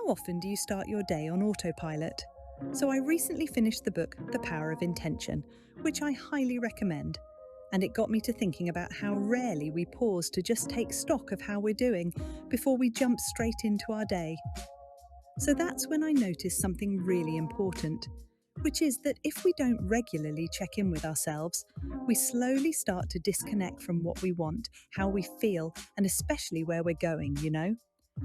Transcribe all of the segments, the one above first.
How often do you start your day on autopilot? So I recently finished the book The Power of Intention, which I highly recommend. And it got me to thinking about how rarely we pause to just take stock of how we're doing before we jump straight into our day. So that's when I noticed something really important, which is that if we don't regularly check in with ourselves, we slowly start to disconnect from what we want, how we feel, and especially where we're going.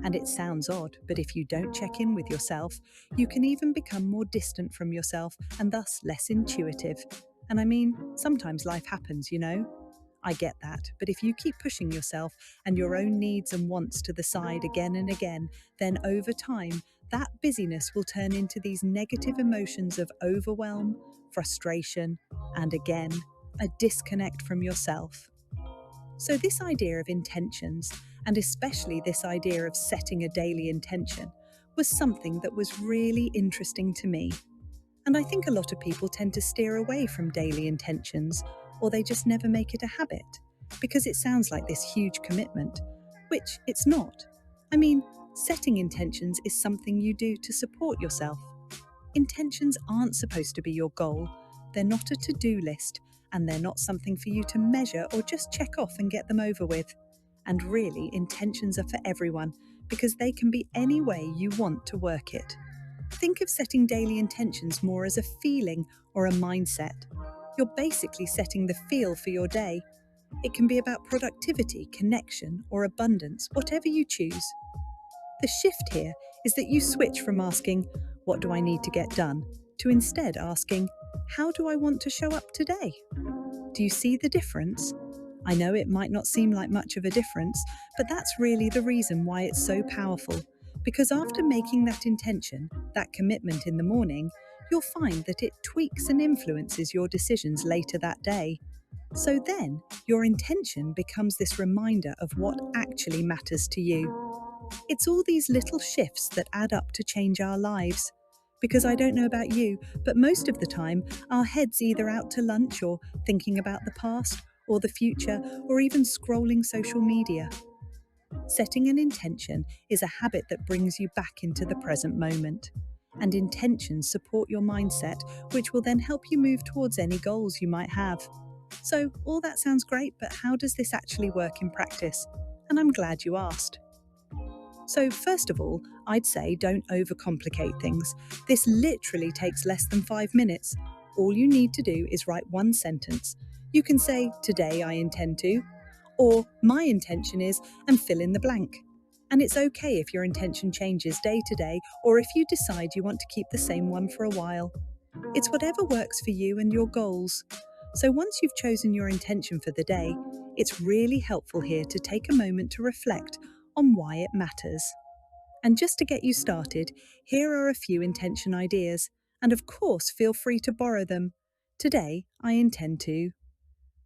And it sounds odd, but if you don't check in with yourself, you can even become more distant from yourself and thus less intuitive. And I mean, sometimes life happens. I get that, but if you keep pushing yourself and your own needs and wants to the side again and again, then over time, that busyness will turn into these negative emotions of overwhelm, frustration, and again, a disconnect from yourself. So, this idea of intentions, and especially this idea of setting a daily intention, was something that was really interesting to me. And I think a lot of people tend to steer away from daily intentions, or they just never make it a habit, because it sounds like this huge commitment, which it's not. I mean, setting intentions is something you do to support yourself. Intentions aren't supposed to be your goal, they're not a to do list, and they're not something for you to measure or just check off and get them over with. And really, intentions are for everyone, because they can be any way you want to work it. Think of setting daily intentions more as a feeling or a mindset. You're basically setting the feel for your day. It can be about productivity, connection, or abundance, whatever you choose. The shift here is that you switch from asking, "What do I need to get done?" to instead asking, "How do I want to show up today?" Do you see the difference? I know it might not seem like much of a difference, but that's really the reason why it's so powerful. Because after making that intention, that commitment in the morning, you'll find that it tweaks and influences your decisions later that day. So then, your intention becomes this reminder of what actually matters to you. It's all these little shifts that add up to change our lives. Because I don't know about you, but most of the time, our head's either out to lunch or thinking about the past or the future or even scrolling social media. Setting an intention is a habit that brings you back into the present moment. And intentions support your mindset, which will then help you move towards any goals you might have. So, all that sounds great, but how does this actually work in practice? And I'm glad you asked. So, first of all, I'd say don't overcomplicate things. This literally takes less than 5 minutes. All you need to do is write one sentence. You can say, "Today I intend to," or "My intention is," and fill in the blank. And it's okay if your intention changes day to day, or if you decide you want to keep the same one for a while. It's whatever works for you and your goals. So, once you've chosen your intention for the day, it's really helpful here to take a moment to reflect on why it matters. And just to get you started, here are a few intention ideas, and of course, feel free to borrow them. Today, I intend to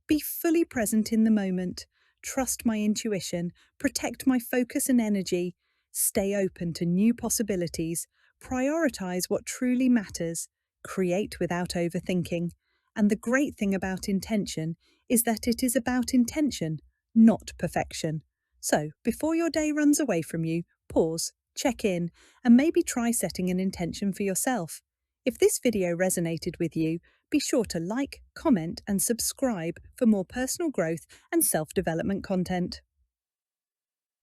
be fully present in the moment, trust my intuition, protect my focus and energy, stay open to new possibilities, prioritize what truly matters, create without overthinking. And the great thing about intention is that it is about intention, not perfection. So, before your day runs away from you, pause, check in, and maybe try setting an intention for yourself. If this video resonated with you, be sure to like, comment, and subscribe for more personal growth and self-development content.